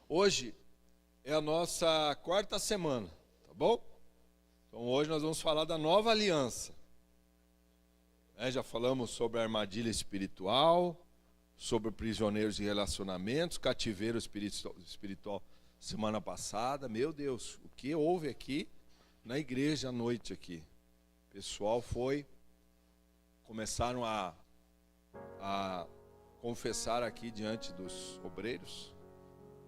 Hoje é a nossa quarta semana, tá bom? Então hoje nós vamos falar da nova aliança. Já falamos sobre a armadilha espiritual, sobre prisioneiros de relacionamentos, cativeiro espiritual semana passada. Meu Deus, o que houve aqui na igreja à noite aqui? O pessoal começaram a confessar aqui diante dos obreiros.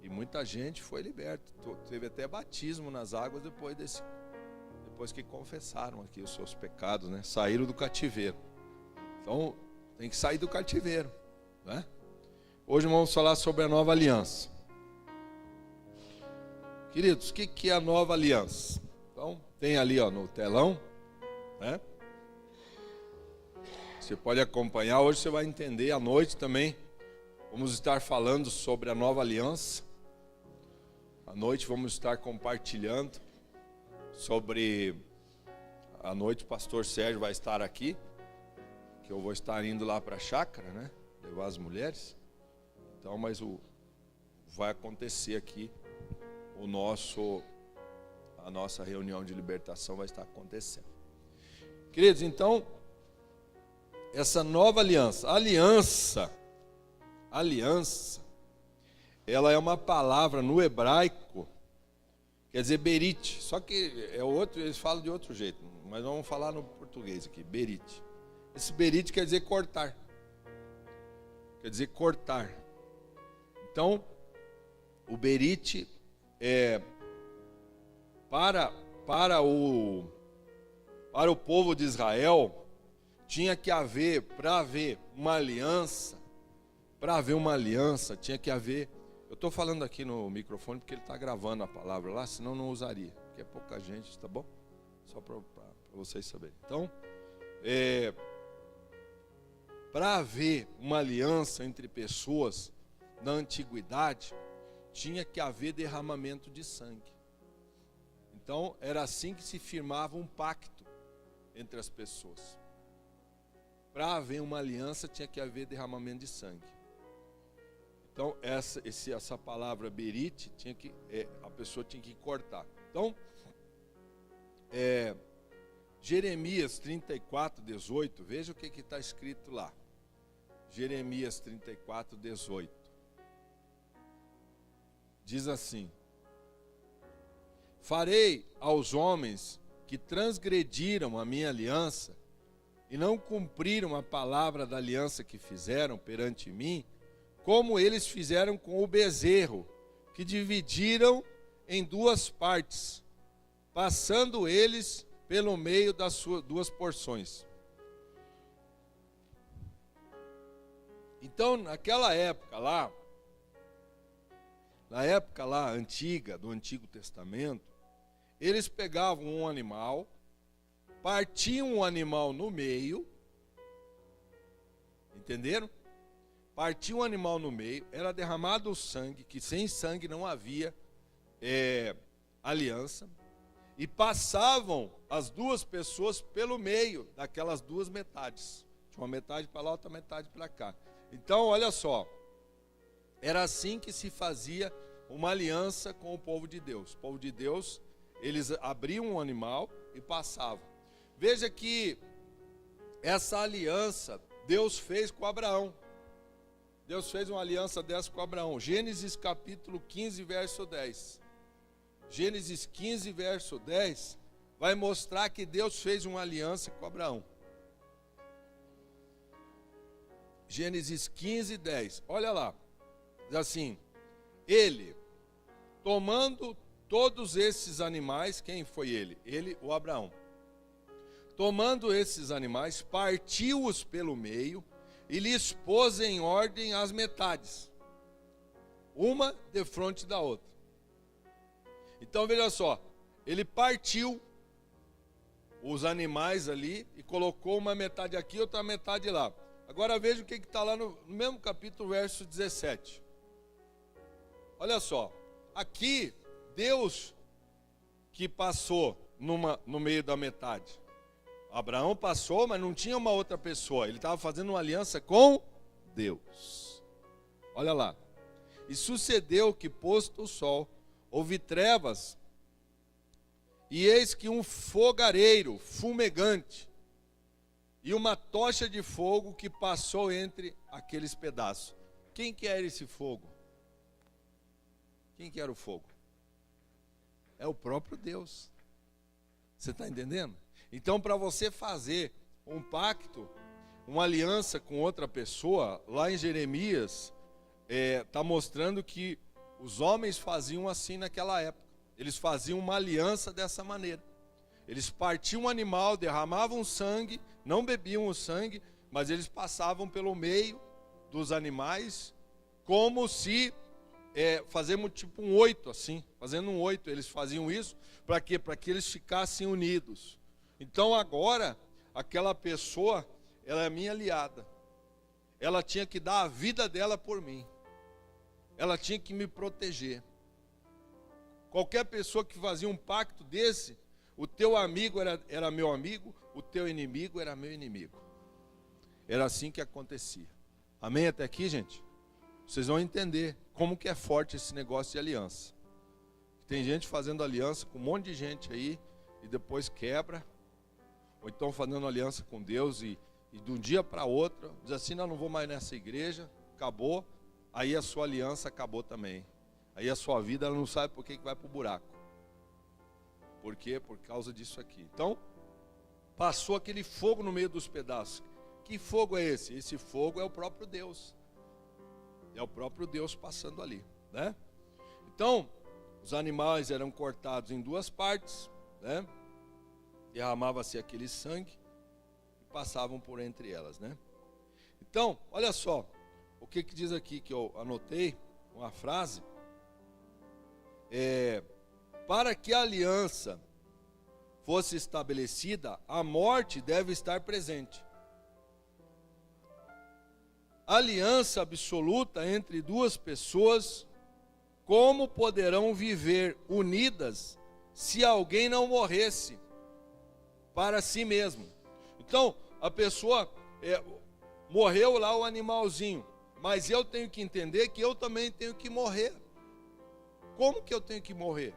E muita gente foi liberta. Teve até batismo nas águas depois que confessaram aqui os seus pecados, né? Saíram do cativeiro. Então, tem que sair do cativeiro, né? Hoje vamos falar sobre a nova aliança. Queridos, o que é a nova aliança? Então, tem ali no telão, né? Você pode acompanhar. Hoje você vai entender. À noite também vamos estar falando sobre a nova aliança. À noite vamos estar compartilhando sobre... À noite o pastor Sérgio vai estar aqui, que eu vou estar indo lá para a chácara, né? Levar as mulheres. Então, mas vai acontecer aqui a nossa reunião de libertação vai estar acontecendo. Queridos, então, essa nova aliança, ela é uma palavra no hebraico, quer dizer berite, só que eles falam de outro jeito, mas vamos falar no português aqui, berite. Esse berite quer dizer cortar. Quer dizer cortar. Então, o berite para o povo de Israel, tinha que haver, para haver uma aliança, tinha que haver... Eu estou falando aqui no microfone porque ele está gravando a palavra lá, senão não usaria, porque é pouca gente, tá bom? Só para vocês saberem. Então, para haver uma aliança entre pessoas na antiguidade, tinha que haver derramamento de sangue. Então, era assim que se firmava um pacto entre as pessoas. Para haver uma aliança, tinha que haver derramamento de sangue. Então, essa palavra berite, a pessoa tinha que cortar. Então, Jeremias 34, 18, veja o que está escrito lá. Jeremias 34, 18. Diz assim: farei aos homens que transgrediram a minha aliança e não cumpriram a palavra da aliança que fizeram perante mim, como eles fizeram com o bezerro, que dividiram em duas partes, passando eles pelo meio das suas duas porções. Então, naquela época lá, antiga, do Antigo Testamento, eles pegavam um animal, partiam o animal no meio, entenderam? Partiam o animal no meio, era derramado o sangue, que sem sangue não havia aliança, e passavam as duas pessoas pelo meio daquelas duas metades. Tinha uma metade para lá, outra metade para cá. Então, olha só, era assim que se fazia uma aliança com o povo de Deus. O povo de Deus, eles abriam um animal e passavam. Veja que essa aliança Deus fez com Abraão. Deus fez uma aliança dessa com Abraão. Gênesis capítulo 15, verso 10. Gênesis 15, verso 10, vai mostrar que Deus fez uma aliança com Abraão. Gênesis 15, 10. Olha lá. Diz assim: ele, tomando todos esses animais, quem foi ele? Ele, o Abraão. Tomando esses animais, partiu-os pelo meio e lhes pôs em ordem as metades, uma defronte da outra. Então veja só, ele partiu os animais ali e colocou uma metade aqui, outra metade lá. Agora veja o que está lá no mesmo capítulo, verso 17. Olha só, aqui Deus que passou no meio da metade. Abraão passou, mas não tinha uma outra pessoa. Ele estava fazendo uma aliança com Deus. Olha lá. E sucedeu que, posto o sol, houve trevas, e eis que um fogareiro fumegante e uma tocha de fogo que passou entre aqueles pedaços. Quem que era esse fogo? Quem que era o fogo? É o próprio Deus. Você está entendendo? Então, para você fazer um pacto, uma aliança com outra pessoa, lá em Jeremias, está mostrando que os homens faziam assim naquela época. Eles faziam uma aliança dessa maneira. Eles partiam um animal, derramavam sangue, não bebiam o sangue, mas eles passavam pelo meio dos animais, como se fazemos tipo um 8 assim, fazendo um 8, eles faziam isso, para quê? Para que eles ficassem unidos. Então agora, aquela pessoa, ela é minha aliada, ela tinha que dar a vida dela por mim, ela tinha que me proteger. Qualquer pessoa que fazia um pacto desse, o teu amigo era meu amigo, o teu inimigo era meu inimigo. Era assim que acontecia. Amém até aqui, gente? Vocês vão entender como que é forte esse negócio de aliança. Tem gente fazendo aliança com um monte de gente aí, e depois quebra, ou então fazendo aliança com Deus, e de um dia para outro, diz assim, não vou mais nessa igreja, acabou, aí a sua aliança acabou também. Aí a sua vida, ela não sabe por que vai para o buraco. Por quê? Por causa disso aqui. Então, passou aquele fogo no meio dos pedaços. Que fogo é esse? Esse fogo é o próprio Deus. É o próprio Deus passando ali, né? Então, os animais eram cortados em duas partes, né? Derramava-se aquele sangue e passavam por entre elas, né? Então, olha só, o que diz aqui que eu anotei, uma frase. Para que a aliança fosse estabelecida, a morte deve estar presente. Aliança absoluta entre duas pessoas, como poderão viver unidas se alguém não morresse para si mesmo? Então, a pessoa morreu lá o animalzinho, mas eu tenho que entender que eu também tenho que morrer. Como que eu tenho que morrer?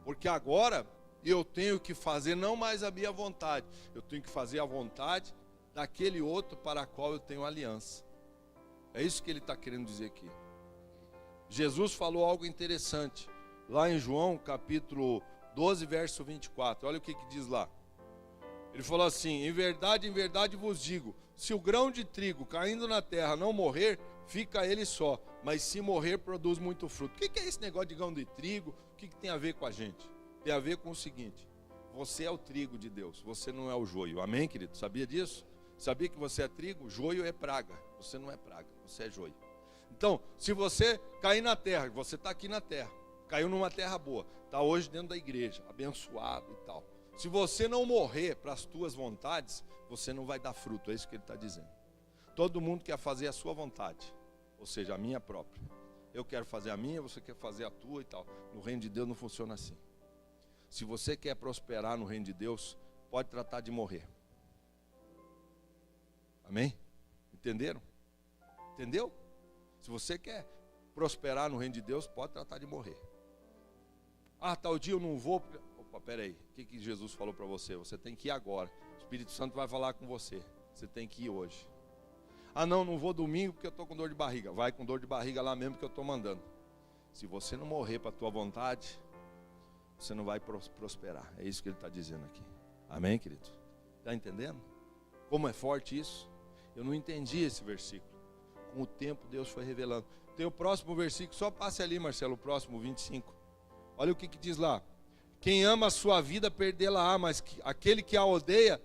Porque agora eu tenho que fazer não mais a minha vontade, eu tenho que fazer a vontade daquele outro para a qual eu tenho aliança. É isso que ele está querendo dizer aqui. Jesus falou algo interessante, lá em João capítulo 12, verso 24, olha o que diz lá. Ele falou assim, em verdade vos digo, se o grão de trigo caindo na terra não morrer, fica ele só, mas se morrer, produz muito fruto. O que é esse negócio de grão de trigo? O que tem a ver com a gente? Tem a ver com o seguinte, você é o trigo de Deus, você não é o joio, amém, querido? Sabia disso? Sabia que você é trigo? Joio é praga, você não é praga, você é joio. Então, se você cair na terra, você está aqui na terra, caiu numa terra boa, está hoje dentro da igreja, abençoado e tal. Se você não morrer para as tuas vontades, você não vai dar fruto, é isso que ele está dizendo. Todo mundo quer fazer a sua vontade, ou seja, a minha própria. Eu quero fazer a minha, você quer fazer a tua e tal. No reino de Deus não funciona assim. Se você quer prosperar no reino de Deus, pode tratar de morrer. Amém? Entenderam? Entendeu? Se você quer prosperar no reino de Deus, pode tratar de morrer. Ah, tal dia eu não vou. Opa, peraí, o que Jesus falou para você? Você tem que ir agora. O Espírito Santo vai falar com você. Você tem que ir hoje. Ah, não vou domingo porque eu estou com dor de barriga. Vai com dor de barriga lá mesmo que eu estou mandando. Se você não morrer para a tua vontade, você não vai prosperar. É isso que ele está dizendo aqui. Amém, querido? Está entendendo? Como é forte isso? Eu não entendi esse versículo. Com o tempo Deus foi revelando. Tem o próximo versículo, só passe ali, Marcelo, o próximo, 25. Olha o que diz lá. Quem ama a sua vida, perdê-la-á, mas aquele que a odeia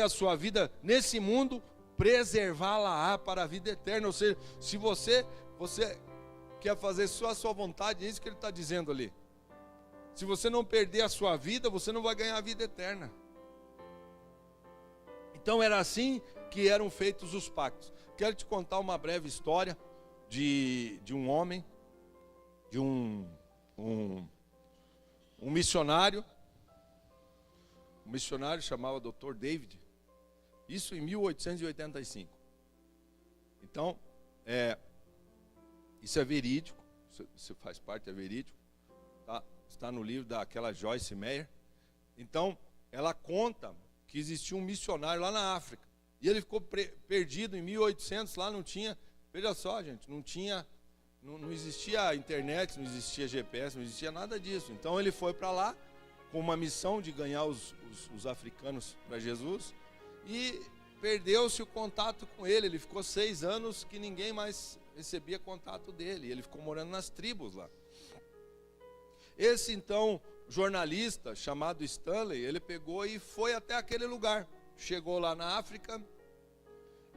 a sua vida nesse mundo, preservá-la-á para a vida eterna. Ou seja, se você quer fazer só a sua vontade, é isso que ele está dizendo ali. Se você não perder a sua vida, você não vai ganhar a vida eterna. Então era assim que eram feitos os pactos. Quero te contar uma breve história de um homem, de um missionário. Um missionário chamava Dr. David. Isso em 1885. Então, Isso é verídico, isso faz parte, é verídico. Tá? Está no livro daquela Joyce Meyer. Então, ela conta que existia um missionário lá na África. E ele ficou perdido em 1800, lá não tinha, veja só, gente, não existia internet, não existia GPS, não existia nada disso. Então ele foi para lá com uma missão de ganhar os africanos para Jesus e perdeu-se o contato com ele. Ele ficou 6 anos que ninguém mais recebia contato dele. Ele ficou morando nas tribos lá. Esse então jornalista chamado Stanley, ele pegou e foi até aquele lugar. Chegou lá na África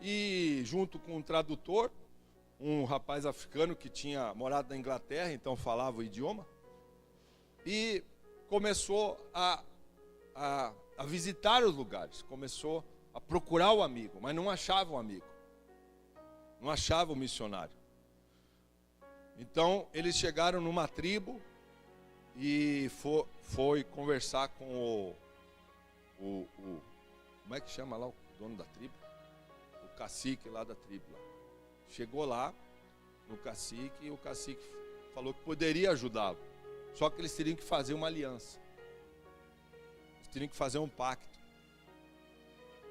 e junto com um tradutor, um rapaz africano que tinha morado na Inglaterra, então falava o idioma, e começou a visitar os lugares, começou a procurar o amigo, mas não achava o amigo, não achava o missionário. Então eles chegaram numa tribo e foi conversar com o como é que chama lá o dono da tribo? O cacique lá da tribo lá. Chegou lá no cacique e o cacique falou que poderia ajudá-lo. Só que eles teriam que fazer uma aliança. Eles teriam que fazer um pacto.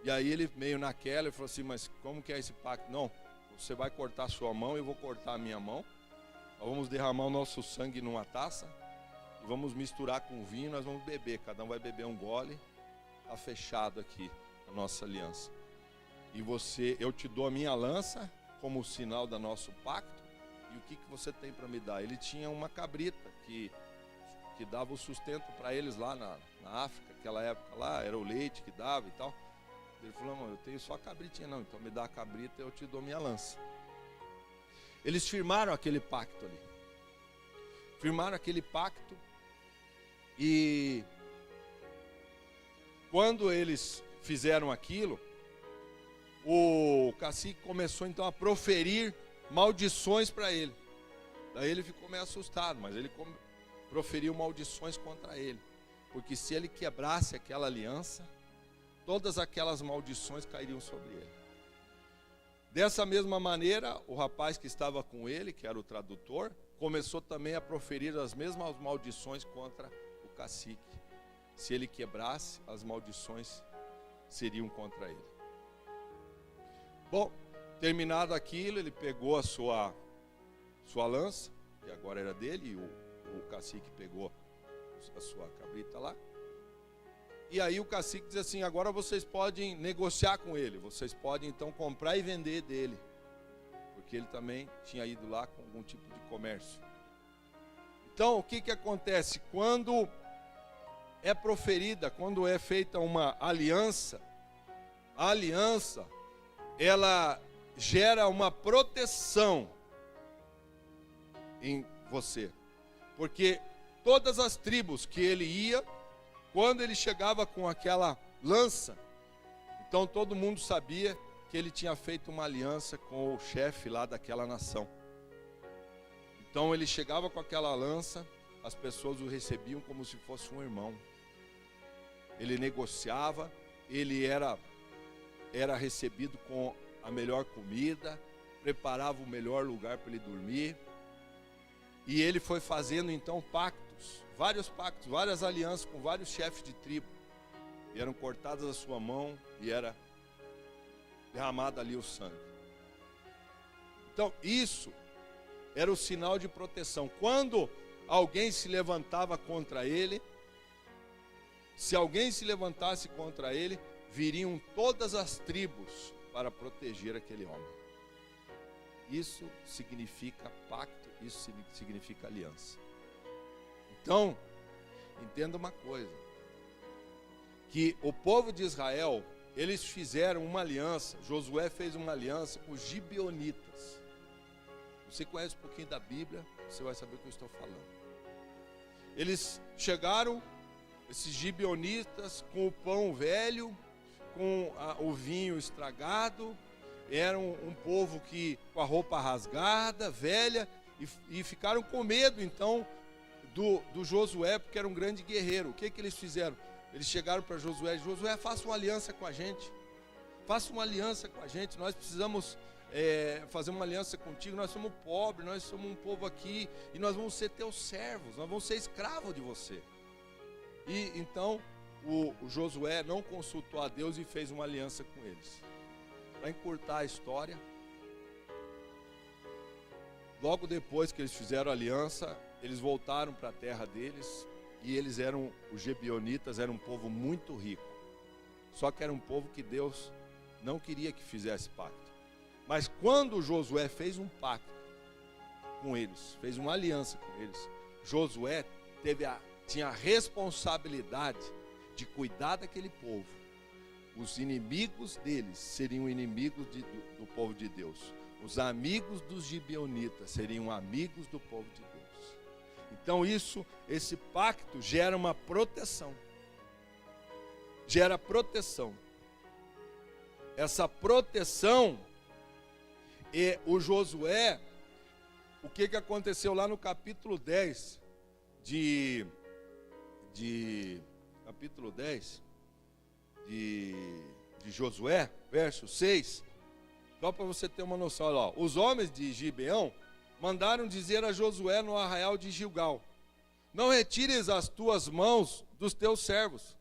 E aí ele meio naquela, ele falou assim, mas como que é esse pacto? Não, você vai cortar a sua mão, eu vou cortar a minha mão. Nós vamos derramar o nosso sangue numa taça e vamos misturar com vinho, nós vamos beber. Cada um vai beber um gole. Está fechado aqui a nossa aliança. E eu te dou a minha lança como sinal do nosso pacto. E o que você tem para me dar? Ele tinha uma cabrita que dava o sustento para eles lá na África, aquela época lá, era o leite que dava e tal. Ele falou, não, eu tenho só a cabritinha, não, então me dá a cabrita e eu te dou minha lança. Eles firmaram aquele pacto ali. Firmaram aquele pacto e quando eles fizeram aquilo, o cacique começou então a proferir maldições para ele. Daí ele ficou meio assustado, mas ele proferiu maldições contra ele. Porque se ele quebrasse aquela aliança, todas aquelas maldições cairiam sobre ele. Dessa mesma maneira, o rapaz que estava com ele, que era o tradutor, começou também a proferir as mesmas maldições contra o cacique. Se ele quebrasse, as maldições seriam contra ele. Bom, terminado aquilo, ele pegou a sua lança, que agora era dele, e o cacique pegou a sua cabrita lá. E aí o cacique diz assim, agora vocês podem negociar com ele, vocês podem então comprar e vender dele. Porque ele também tinha ido lá com algum tipo de comércio. Então, o que acontece? Quando é proferida, quando é feita uma aliança, a aliança, ela gera uma proteção em você. Porque todas as tribos que ele ia, quando ele chegava com aquela lança, então todo mundo sabia que ele tinha feito uma aliança com o chefe lá daquela nação. Então ele chegava com aquela lança, as pessoas o recebiam como se fosse um irmão. Ele negociava, ele era recebido com a melhor comida, preparava o melhor lugar para ele dormir. E ele foi fazendo então pactos, várias alianças com vários chefes de tribo. E eram cortadas a sua mão e era derramado ali o sangue. Então isso era o sinal de proteção. Quando alguém se levantava contra ele, se alguém se levantasse contra ele, viriam todas as tribos para proteger aquele homem. Isso significa pacto, isso significa aliança. Então, entenda uma coisa, que o povo de Israel, eles fizeram uma aliança, Josué fez uma aliança com os gibeonitas. Você conhece um pouquinho da Bíblia, você vai saber o que eu estou falando. Eles chegaram, esses gibeonitas, com o pão velho, com o vinho estragado, eram um povo que com a roupa rasgada, velha, e ficaram com medo então do Josué, porque era um grande guerreiro. O que eles fizeram? Eles chegaram para Josué, faça uma aliança com a gente, faça uma aliança com a gente, nós precisamos fazer uma aliança contigo, nós somos pobres, nós somos um povo aqui, e nós vamos ser teus servos, nós vamos ser escravos de você. E então o Josué não consultou a Deus e fez uma aliança com eles. Para encurtar a história, logo depois que eles fizeram a aliança, eles voltaram para a terra deles, e eles os Gibeonitas eram um povo muito rico, só que era um povo que Deus não queria que fizesse pacto. Mas quando Josué fez um pacto com eles, fez uma aliança com eles, Josué tinha a responsabilidade de cuidar daquele povo. Os inimigos deles seriam inimigos do povo de Deus. Os amigos dos Gibeonitas seriam amigos do povo de Deus. Então esse pacto gera uma proteção. Gera proteção. Essa proteção, e o Josué, o que aconteceu lá no capítulo 10 capítulo 10 de Josué, verso 6, só para você ter uma noção, olha lá, os homens de Gibeão mandaram dizer a Josué no arraial de Gilgal: não retires as tuas mãos dos teus servos,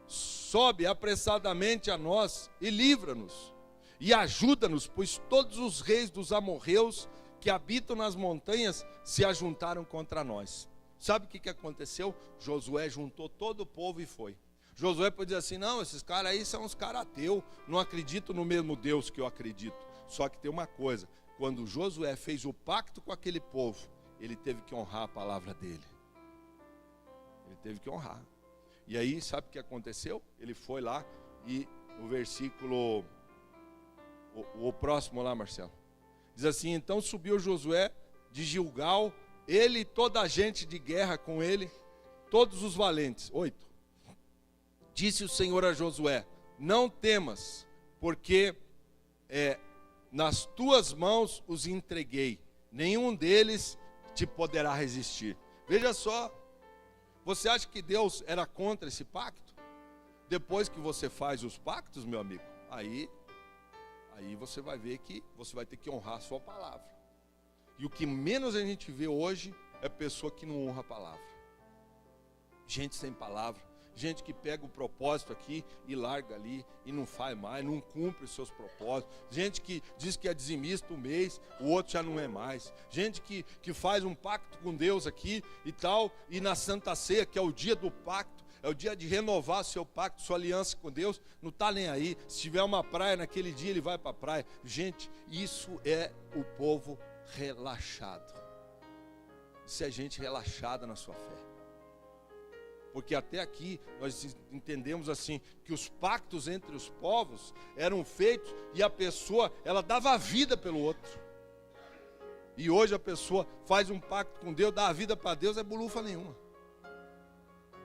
sobe apressadamente a nós e livra-nos, e ajuda-nos, pois todos os reis dos amorreus que habitam nas montanhas se ajuntaram contra nós. Sabe o que aconteceu? Josué juntou todo o povo e foi. Josué pode dizer assim: não, esses caras aí são uns caras ateus, não acreditam no mesmo Deus que eu acredito. Só que tem uma coisa, quando Josué fez o pacto com aquele povo, ele teve que honrar a palavra dele. Ele teve que honrar. E aí, sabe o que aconteceu? Ele foi lá e o versículo, o próximo lá, Marcelo, diz assim: então subiu Josué de Gilgal, ele e toda a gente de guerra com ele, todos os valentes. 8. Disse o Senhor a Josué: não temas, porque nas tuas mãos os entreguei, nenhum deles te poderá resistir. Veja só, você acha que Deus era contra esse pacto? Depois que você faz os pactos, meu amigo, aí você vai ver que você vai ter que honrar a sua palavra. E o que menos a gente vê hoje é pessoa que não honra a palavra. Gente sem palavra, gente que pega o propósito aqui e larga ali e não faz mais, não cumpre os seus propósitos. Gente que diz que é dizimista um mês, o outro já não é mais. Gente que faz um pacto com Deus aqui e tal, e na Santa Ceia, que é o dia do pacto, é o dia de renovar seu pacto, sua aliança com Deus, não está nem aí. Se tiver uma praia naquele dia, ele vai para a praia. Gente, isso é o povo relaxado. Isso é gente relaxada na sua fé. Porque até aqui nós entendemos assim, que os pactos entre os povos eram feitos e a pessoa, ela dava a vida pelo outro. E hoje a pessoa faz um pacto com Deus, dá a vida para Deus, é bolufa nenhuma.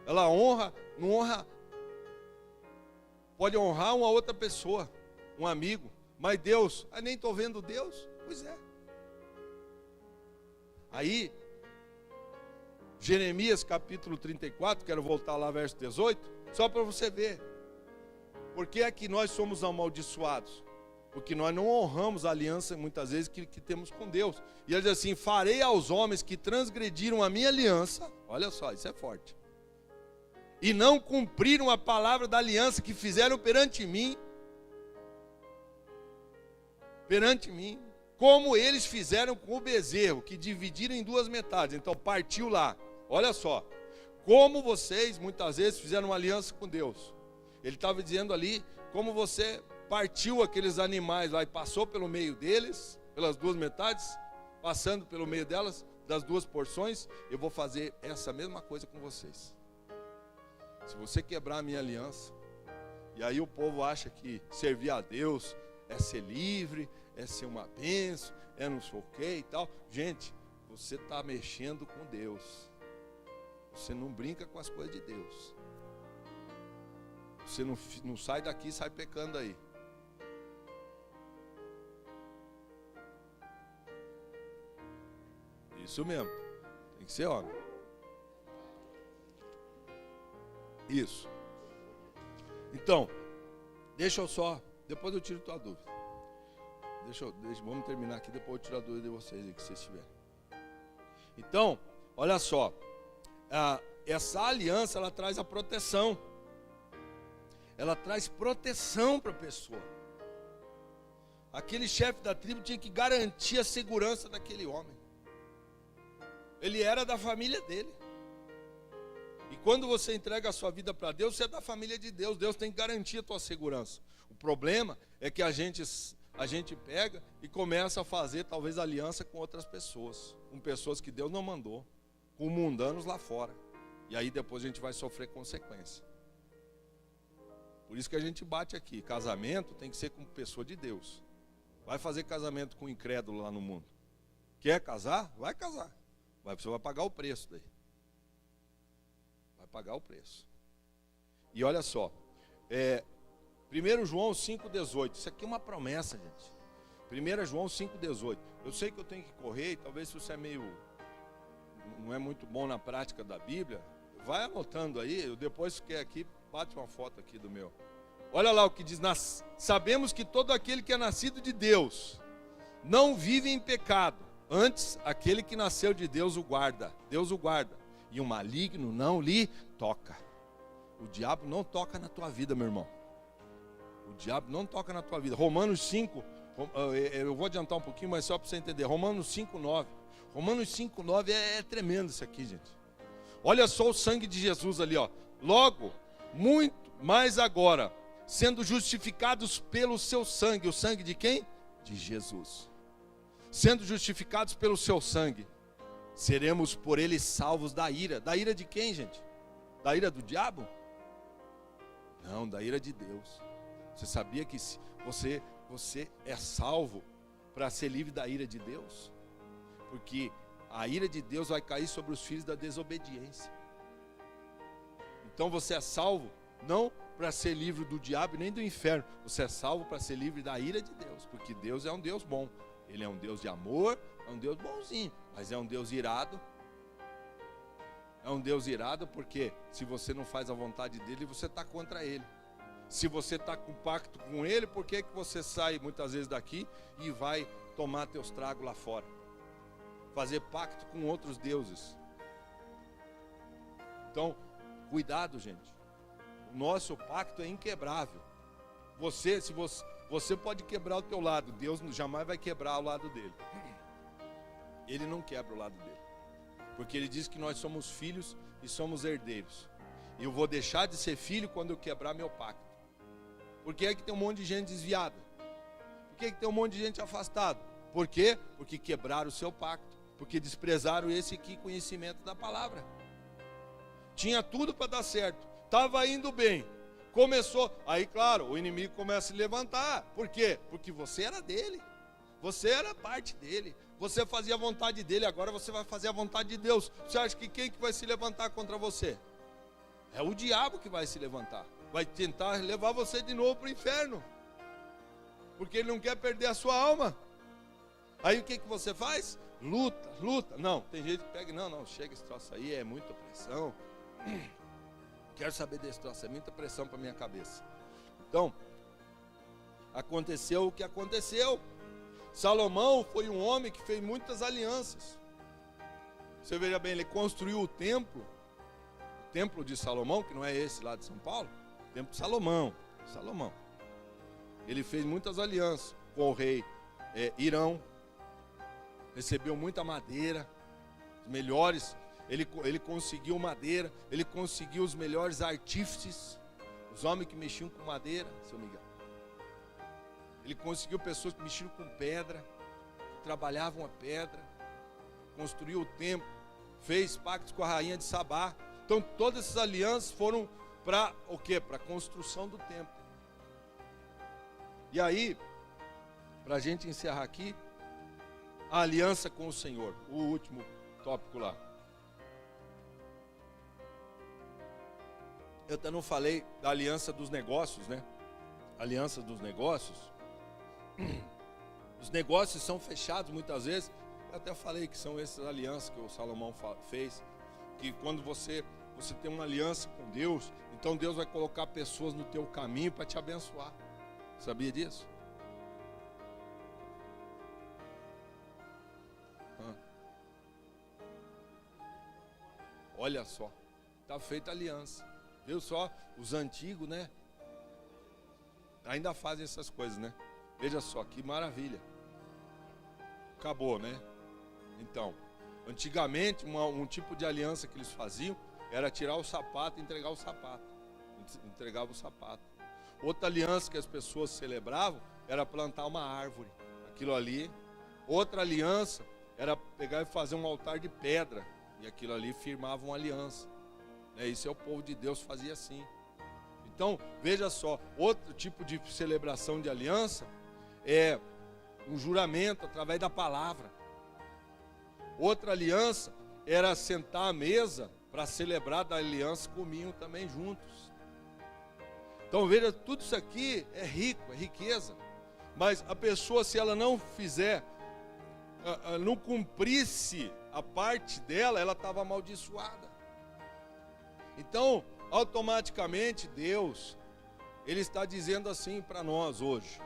Ela honra, não honra, pode honrar uma outra pessoa, um amigo, mas Deus, nem estou vendo Deus, pois é. Aí, Jeremias capítulo 34, quero voltar lá verso 18, só para você ver. Por que é que nós somos amaldiçoados? Porque nós não honramos a aliança muitas vezes que temos com Deus. E ele diz assim: farei aos homens que transgrediram a minha aliança, olha só, isso é forte, e não cumpriram a palavra da aliança que fizeram perante mim, como eles fizeram com o bezerro, que dividiram em duas metades. Então partiu lá, olha só, como vocês muitas vezes fizeram uma aliança com Deus. Ele estava dizendo ali, como você partiu aqueles animais lá e passou pelo meio deles, pelas duas metades, passando pelo meio delas, das duas porções, eu vou fazer essa mesma coisa com vocês. Se você quebrar a minha aliança, e aí o povo acha que servir a Deus é ser livre, é ser uma bênção, é não sei o que e tal. Gente, você está mexendo com Deus. Você não brinca com as coisas de Deus. Você não sai daqui e sai pecando aí. Isso mesmo, tem que ser homem. Isso. Então, deixa eu só, depois eu tiro tua dúvida. Vamos terminar aqui, depois eu tiro a dúvida de vocês aí, que vocês tiverem. Então, olha só, essa aliança, ela traz a proteção. Ela traz proteção para a pessoa. Aquele chefe da tribo tinha que garantir a segurança daquele homem. Ele era da família dele. E quando você entrega a sua vida para Deus, você é da família de Deus. Deus tem que garantir a tua segurança. O problema é que a gente pega e começa a fazer talvez aliança com outras pessoas. Com pessoas que Deus não mandou. Com mundanos lá fora. E aí depois a gente vai sofrer consequência. Por isso que a gente bate aqui. Casamento tem que ser com pessoa de Deus. Vai fazer casamento com incrédulo lá no mundo. Quer casar? Vai casar. Você vai pagar o preço daí. Vai pagar o preço. E olha só. 1 João 5,18. Isso aqui é uma promessa, gente. 1 João 5,18. Eu sei que eu tenho que correr, e talvez se você não é muito bom na prática da Bíblia, vai anotando aí. Eu depois, se quer aqui, bate uma foto aqui do meu. Olha lá o que diz. Sabemos que todo aquele que é nascido de Deus não vive em pecado. Antes, aquele que nasceu de Deus o guarda. Deus o guarda. E o maligno não lhe toca. O diabo não toca na tua vida, meu irmão. O diabo não toca na tua vida. Romanos 5, eu vou adiantar um pouquinho, mas só para você entender. Romanos 5,9. Romanos 5,9 é tremendo isso aqui, gente. Olha só o sangue de Jesus ali, ó. Logo, muito mais agora, sendo justificados pelo seu sangue. O sangue de quem? De Jesus. Sendo justificados pelo seu sangue, seremos por ele salvos da ira. Da ira de quem, gente? Da ira do diabo? Não, da ira de Deus. Você sabia que você é salvo para ser livre da ira de Deus? Porque a ira de Deus vai cair sobre os filhos da desobediência. Então você é salvo não para ser livre do diabo e nem do inferno. Você é salvo para ser livre da ira de Deus. Porque Deus é um Deus bom. Ele é um Deus de amor, é um Deus bonzinho. Mas é um Deus irado. É um Deus irado porque se você não faz a vontade dele, você está contra ele. Se você está com pacto com ele, por que você sai muitas vezes daqui e vai tomar teus tragos lá fora? Fazer pacto com outros deuses. Então, cuidado, gente. O nosso pacto é inquebrável. Você pode quebrar o teu lado, Deus jamais vai quebrar o lado dele. Ele não quebra o lado dele. Porque ele diz que nós somos filhos e somos herdeiros. E eu vou deixar de ser filho quando eu quebrar meu pacto. Por que é que tem um monte de gente desviada? Por que é que tem um monte de gente afastada? Por quê? Porque quebraram o seu pacto. Porque desprezaram esse aqui conhecimento da palavra. Tinha tudo para dar certo. Estava indo bem. Começou. Aí, claro, o inimigo começa a se levantar. Por quê? Porque você era dele. Você era parte dele. Você fazia a vontade dele. Agora você vai fazer a vontade de Deus. Você acha que quem que vai se levantar contra você? É o diabo que vai se levantar. Vai tentar levar você de novo para o inferno. Porque ele não quer perder a sua alma. Aí o que você faz? Luta. Não, tem gente que pega, não, chega esse troço aí, é muita pressão. Quero saber desse troço, é muita pressão para minha cabeça. Então, aconteceu o que aconteceu. Salomão foi um homem que fez muitas alianças. Você veja bem, ele construiu o templo de Salomão, que não é esse lá de São Paulo, o templo de Salomão. Ele fez muitas alianças com o rei Irão, recebeu muita madeira, os melhores, ele conseguiu madeira, ele conseguiu os melhores artífices, os homens que mexiam com madeira, seu Miguel. Ele conseguiu pessoas que mexiam com pedra, que trabalhavam a pedra, construiu o templo, fez pactos com a rainha de Sabá. Então todas essas alianças foram para o quê? Para a construção do templo. E aí, para a gente encerrar aqui, a aliança com o Senhor, o último tópico lá. Eu até não falei da aliança dos negócios, né? Aliança dos negócios. Os negócios são fechados muitas vezes. Eu até falei que são essas alianças que o Salomão fez. Que quando você tem uma aliança com Deus, então Deus vai colocar pessoas no teu caminho para te abençoar. Sabia disso? Olha só, está feita a aliança. Viu só? Os antigos, né? Ainda fazem essas coisas, né? Veja só, que maravilha. Acabou, né? Então, antigamente, um tipo de aliança que eles faziam era tirar o sapato e entregar o sapato. Entregava o sapato. Outra aliança que as pessoas celebravam era plantar uma árvore. Aquilo ali. Outra aliança era pegar e fazer um altar de pedra. E aquilo ali firmava uma aliança. Isso é o povo de Deus fazia assim. Então, veja só, outro tipo de celebração de aliança é um juramento através da palavra. Outra aliança era sentar à mesa para celebrar da aliança, comiam também juntos. Então veja, tudo isso aqui é rico, é riqueza. Mas a pessoa, se ela não fizer, não cumprisse a parte dela, ela estava amaldiçoada. Então, automaticamente Deus, Ele está dizendo assim para nós hoje,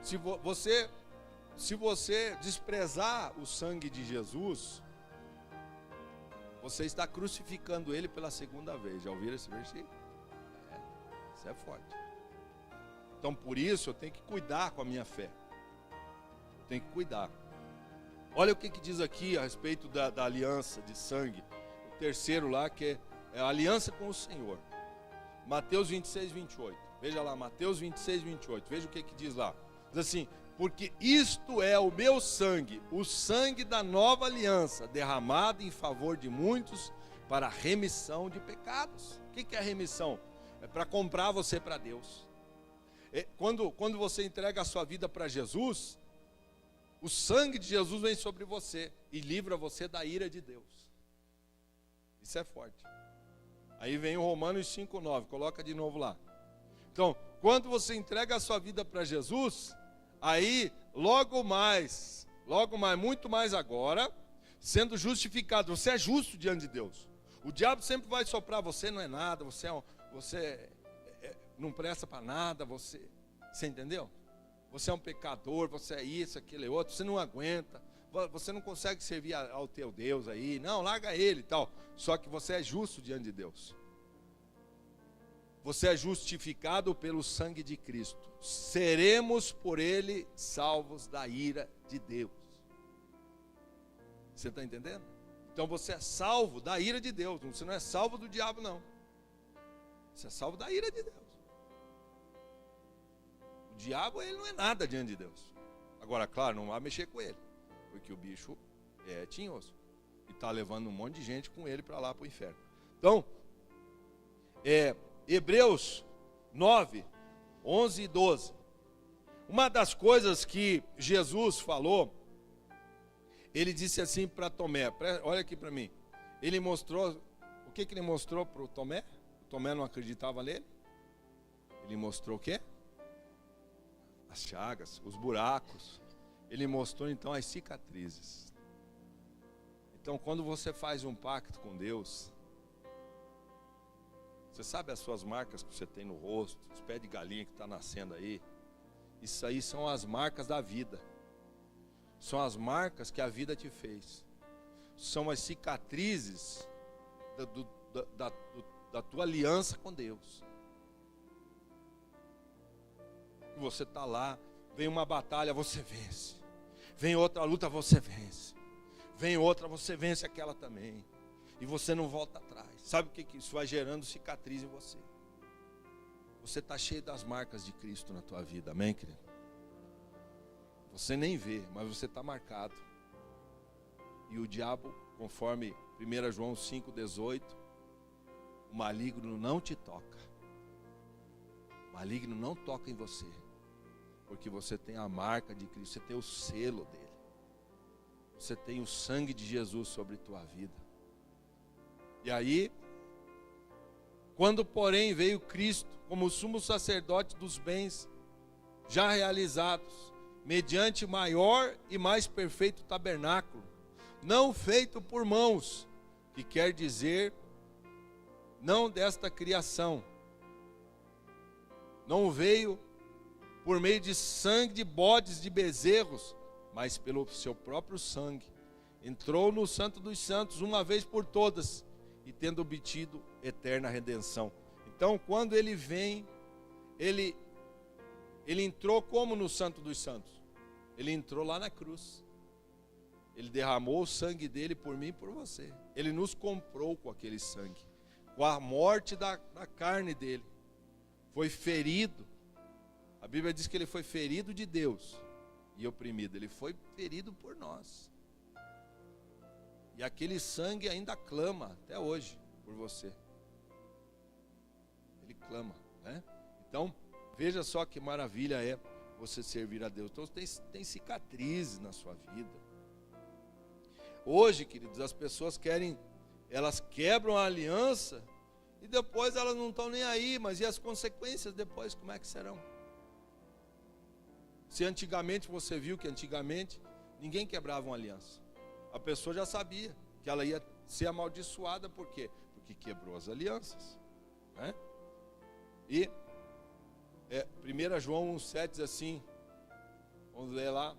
se você desprezar o sangue de Jesus, você está crucificando Ele pela segunda vez. Já ouviram esse versículo? Isso é forte. Então por isso eu tenho que cuidar com a minha fé. Eu tenho que cuidar. Olha o que diz aqui a respeito da aliança de sangue. O terceiro lá, que é a aliança com o Senhor. Mateus 26, 28. Veja lá, Mateus 26, 28. Veja o que diz lá. Diz assim: porque isto é o meu sangue, o sangue da nova aliança, derramado em favor de muitos para a remissão de pecados. O que é a remissão? É para comprar você para Deus. Quando você entrega a sua vida para Jesus, o sangue de Jesus vem sobre você e livra você da ira de Deus. Isso é forte. Aí vem o Romanos 5,9, coloca de novo lá. Então, quando você entrega a sua vida para Jesus, aí logo mais, muito mais agora, sendo justificado, você é justo diante de Deus. O diabo sempre vai soprar, você não é nada, você não presta para nada, você entendeu? Você é um pecador, você é isso, aquilo e outro, você não aguenta, você não consegue servir ao teu Deus aí, não, larga ele e tal. Só que você é justo diante de Deus. Você é justificado pelo sangue de Cristo. Seremos por ele salvos da ira de Deus. Você está entendendo? Então você é salvo da ira de Deus. Você não é salvo do diabo, não. Você é salvo da ira de Deus. O diabo, ele não é nada diante de Deus. Agora, claro, não vai mexer com ele, porque o bicho é tinhoso e está levando um monte de gente com ele para lá, para o inferno. Então, Hebreus 9, 11 e 12. Uma das coisas que Jesus falou, ele disse assim para Tomé, olha aqui para mim. Ele mostrou, o que ele mostrou para o Tomé? O Tomé não acreditava nele. Ele mostrou o quê? As chagas, os buracos. Ele mostrou então as cicatrizes. Então quando você faz um pacto com Deus, você sabe as suas marcas que você tem no rosto, os pés de galinha que está nascendo aí. Isso aí são as marcas da vida. São as marcas que a vida te fez. São as cicatrizes da tua aliança com Deus. E você está lá, vem uma batalha, você vence. Vem outra luta, você vence. Vem outra, você vence aquela também. E você não volta atrás. Sabe o que isso vai gerando? Cicatriz em você. Você está cheio das marcas de Cristo na tua vida, amém, querido? Você nem vê, mas você está marcado. E o diabo, conforme 1 João 5,18, o maligno não te toca. O maligno não toca em você. Porque você tem a marca de Cristo, você tem o selo dele. Você tem o sangue de Jesus sobre tua vida. E aí, quando porém veio Cristo como sumo sacerdote dos bens já realizados, mediante maior e mais perfeito tabernáculo, não feito por mãos, que quer dizer, não desta criação, não veio por meio de sangue de bodes, de bezerros, mas pelo seu próprio sangue, entrou no Santo dos Santos uma vez por todas, e tendo obtido eterna redenção. Então, quando ele vem, ele entrou como no Santo dos Santos? Ele entrou lá na cruz. Ele derramou o sangue dele por mim e por você. Ele nos comprou com aquele sangue, com a morte da carne dele. Foi ferido. A Bíblia diz que ele foi ferido de Deus e oprimido. Ele foi ferido por nós. E aquele sangue ainda clama até hoje por você. Ele clama, né? Então, veja só que maravilha é você servir a Deus. Então, tem cicatrizes na sua vida. Hoje, queridos, as pessoas elas quebram a aliança e depois elas não estão nem aí, mas e as consequências depois, como é que serão? Se antigamente você viu que antigamente ninguém quebrava uma aliança. A pessoa já sabia que ela ia ser amaldiçoada, por quê? Porque quebrou as alianças, né? E 1 João 1,7 diz assim, vamos ler lá: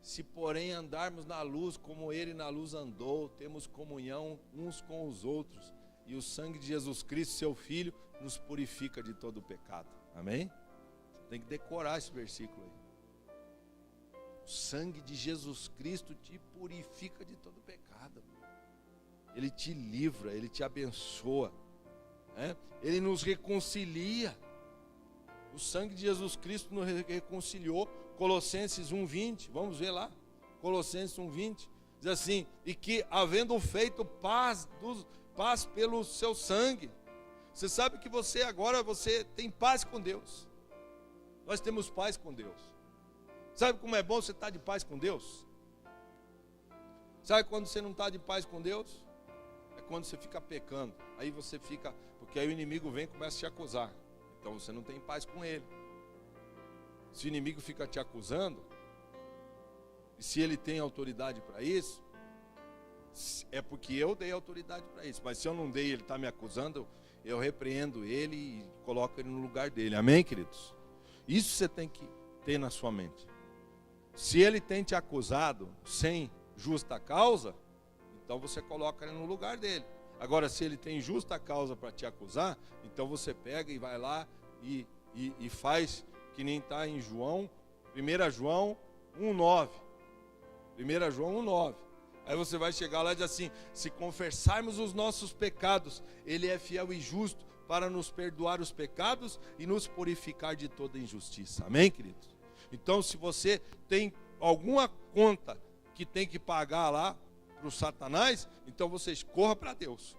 se porém andarmos na luz, como ele na luz andou, temos comunhão uns com os outros, e o sangue de Jesus Cristo, seu Filho, nos purifica de todo o pecado. Amém? Você tem que decorar esse versículo aí. O sangue de Jesus Cristo te purifica de todo o pecado. Ele te livra, ele te abençoa, né? Ele nos reconcilia. O sangue de Jesus Cristo nos reconciliou. Colossenses 1,20, vamos ver lá. Colossenses 1,20 diz assim: e que havendo feito paz pelo seu sangue. Você sabe que você tem paz com Deus. Nós temos paz com Deus. Sabe como é bom você estar de paz com Deus? Sabe quando você não está de paz com Deus? É quando você fica pecando. Aí você fica, porque aí o inimigo vem e começa a te acusar. Então você não tem paz com ele. Se o inimigo fica te acusando, e se ele tem autoridade para isso, é porque eu dei autoridade para isso. Mas se eu não dei, ele está me acusando, eu repreendo ele e coloco ele no lugar dele. Amém, queridos? Isso você tem que ter na sua mente. Se ele tem te acusado sem justa causa, então você coloca ele no lugar dele. Agora, se ele tem justa causa para te acusar, então você pega e vai lá e faz que nem está em João, 1 João 1,9. 1 João 1,9. Aí você vai chegar lá e diz assim: se confessarmos os nossos pecados, ele é fiel e justo para nos perdoar os pecados e nos purificar de toda injustiça. Amém, queridos? Então, se você tem alguma conta que tem que pagar lá para o Satanás, então você corra para Deus.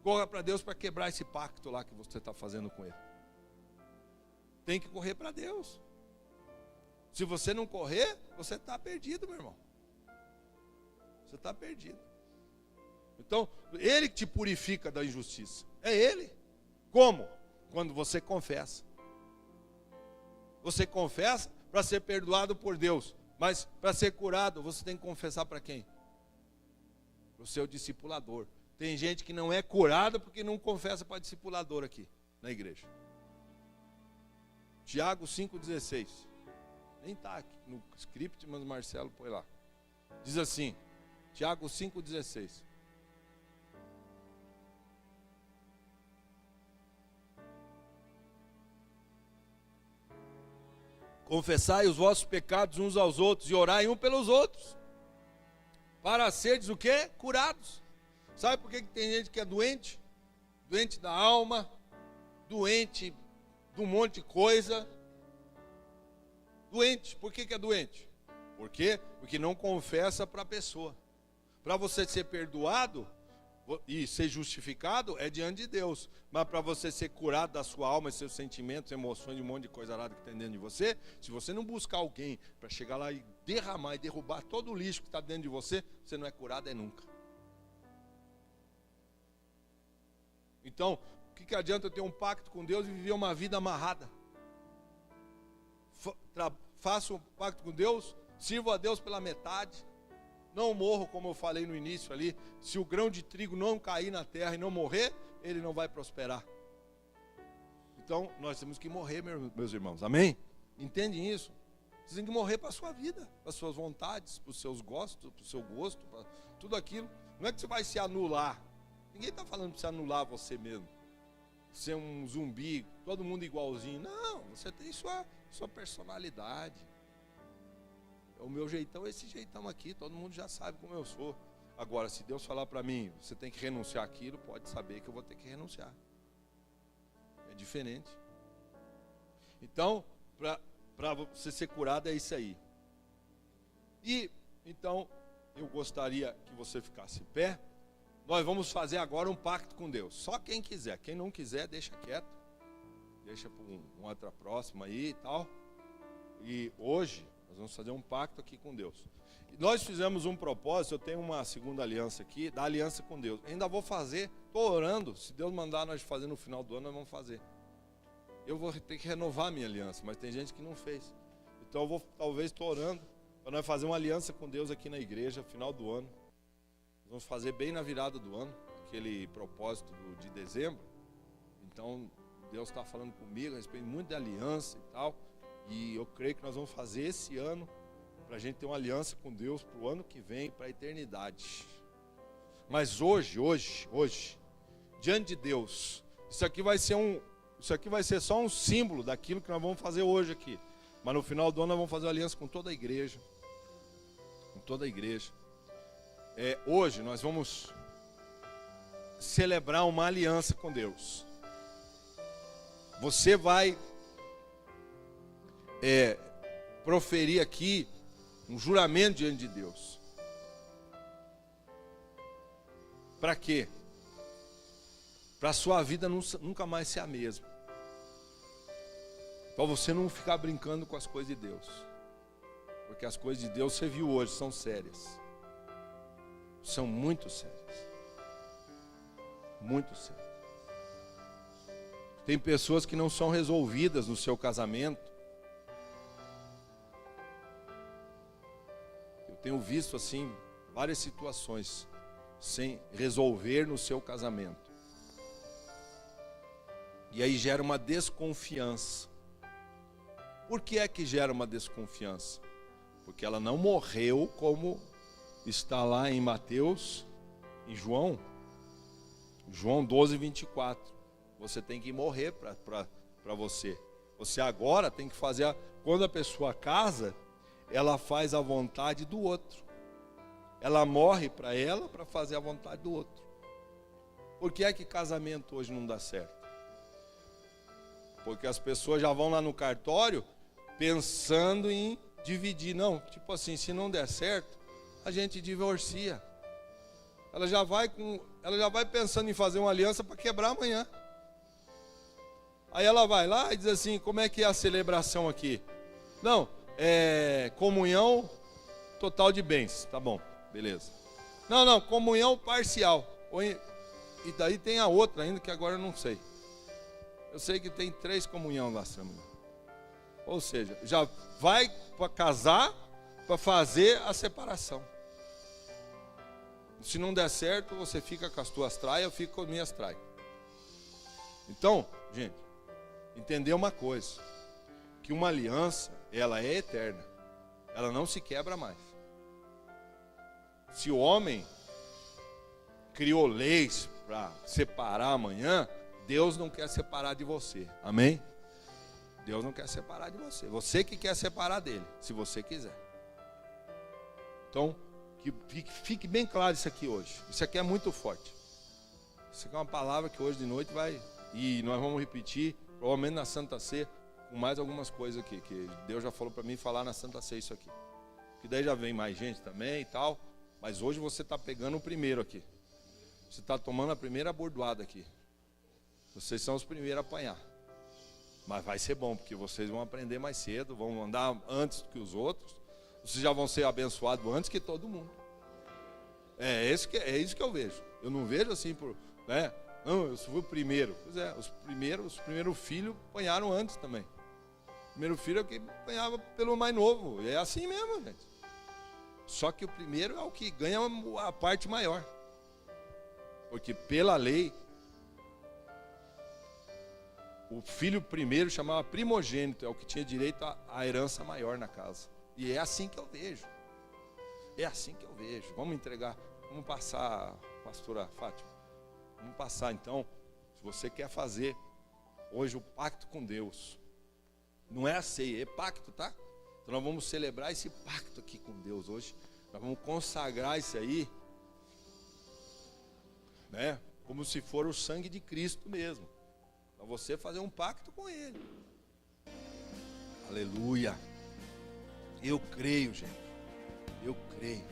Corra para Deus para quebrar esse pacto lá que você está fazendo com ele. Tem que correr para Deus. Se você não correr, você está perdido, meu irmão. Você está perdido. Então, ele te purifica da injustiça. É ele. Como? Quando você confessa. Você confessa para ser perdoado por Deus. Mas para ser curado, você tem que confessar para quem? Para o seu discipulador. Tem gente que não é curada porque não confessa para discipulador aqui na igreja. Tiago 5,16. Nem está aqui no script, mas o Marcelo põe lá. Diz assim, Tiago 5,16. Confessai os vossos pecados uns aos outros e orai um pelos outros, para serdes o quê? Curados. Sabe por que tem gente que é doente? Doente da alma, doente de um monte de coisa. Doente, por que é doente? Por quê? Porque não confessa para a pessoa. Para você ser perdoado e ser justificado é diante de Deus. Mas para você ser curado da sua alma, seus sentimentos, emoções, um monte de coisa errada que tem dentro de você, se você não buscar alguém para chegar lá e derramar e derrubar todo o lixo que está dentro de você, você não é curado nunca. Então, o que adianta eu ter um pacto com Deus e viver uma vida amarrada? Faço um pacto com Deus, sirvo a Deus pela metade, não morro, como eu falei no início ali. Se o grão de trigo não cair na terra e não morrer, ele não vai prosperar. Então, nós temos que morrer, meus irmãos, amém? Entendem isso? Você tem que morrer para a sua vida, para as suas vontades, para os seus gostos, para o seu gosto, para tudo aquilo. Não é que você vai se anular. Ninguém está falando para você anular você mesmo. Ser um zumbi, todo mundo igualzinho. Não, você tem sua personalidade. O meu jeitão é esse jeitão aqui, todo mundo já sabe como eu sou. Agora, se Deus falar para mim, você tem que renunciar àquilo, pode saber que eu vou ter que renunciar. É diferente. Então, para você ser curado é isso aí. E, então, eu gostaria que você ficasse em pé. Nós vamos fazer agora um pacto com Deus. Só quem quiser. Quem não quiser, deixa quieto. Deixa para uma outra próxima aí e tal. E hoje, nós vamos fazer um pacto aqui com Deus. E nós fizemos um propósito, eu tenho uma segunda aliança aqui, da aliança com Deus. Ainda vou fazer, estou orando. Se Deus mandar nós fazer no final do ano, nós vamos fazer. Eu vou ter que renovar a minha aliança, mas tem gente que não fez. Então eu vou, talvez, estou orando para nós fazer uma aliança com Deus aqui na igreja, final do ano. Vamos fazer bem na virada do ano, aquele propósito de dezembro. Então, Deus está falando comigo a respeito muito de aliança e tal. E eu creio que nós vamos fazer esse ano, para a gente ter uma aliança com Deus para o ano que vem, para a eternidade. Mas hoje, diante de Deus, isso aqui vai ser só um símbolo daquilo que nós vamos fazer hoje aqui. Mas no final do ano nós vamos fazer uma aliança com toda a igreja. Com toda a igreja. Hoje nós vamos celebrar uma aliança com Deus. Você vai proferir aqui um juramento diante de Deus. Para quê? Para a sua vida nunca mais ser a mesma. Para você não ficar brincando com as coisas de Deus. Porque as coisas de Deus, você viu hoje, são sérias. São muito sérias. Muito sérias. Tem pessoas que não são resolvidas no seu casamento. Eu tenho visto assim várias situações sem resolver no seu casamento. E aí gera uma desconfiança. Por que é que gera uma desconfiança? Porque ela não morreu como está lá em Mateus, em João 12, 24. Você tem que morrer para você. Você agora tem que fazer, quando a pessoa casa, ela faz a vontade do outro. Ela morre para ela para fazer a vontade do outro. Por que é que casamento hoje não dá certo? Porque as pessoas já vão lá no cartório pensando em dividir. Não, tipo assim, se não der certo, a gente divorcia. Ela já vai pensando em fazer uma aliança para quebrar amanhã. Aí ela vai lá e diz assim, como é que é a celebração aqui? Não, comunhão total de bens. Tá bom, beleza. Não, comunhão parcial. E daí tem a outra ainda que agora eu não sei. Eu sei que tem 3 comunhões lá, ou seja, já vai para casar para fazer a separação. Se não der certo, você fica com as tuas traias, eu fico com as minhas traias. Então, gente, entender uma coisa, que uma aliança, ela é eterna, ela não se quebra mais. Se o homem criou leis para separar amanhã, Deus não quer separar de você, amém? Deus não quer separar de você, você que quer separar dele, se você quiser. Então, que fique bem claro isso aqui hoje. Isso aqui é muito forte. Isso aqui é uma palavra que hoje de noite vai, e nós vamos repetir, provavelmente na Santa Ceia, com mais algumas coisas aqui, que Deus já falou para mim falar na Santa Ceia isso aqui. Que daí já vem mais gente também e tal, mas hoje você está pegando o primeiro aqui. Você está tomando a primeira bordoada aqui. Vocês são os primeiros a apanhar. Mas vai ser bom, porque vocês vão aprender mais cedo, vão andar antes que os outros. Vocês já vão ser abençoados antes que todo mundo. É isso que eu vejo. Eu não vejo assim por, né? Não, eu fui o primeiro. Pois é, os primeiros filhos apanharam antes também. O primeiro filho é o que apanhava pelo mais novo. E é assim mesmo, gente. Só que o primeiro é o que ganha a parte maior. Porque pela lei, o filho primeiro chamava primogênito, é o que tinha direito à herança maior na casa. E é assim que eu vejo. É assim que eu vejo. Vamos entregar, vamos passar, pastora Fátima. Vamos passar então, se você quer fazer hoje o pacto com Deus. Não é a ceia, é pacto, tá? Então nós vamos celebrar esse pacto aqui com Deus hoje. Nós vamos consagrar isso aí, né? Como se for o sangue de Cristo mesmo. Para você fazer um pacto com Ele. Aleluia. Eu creio, gente. Eu creio.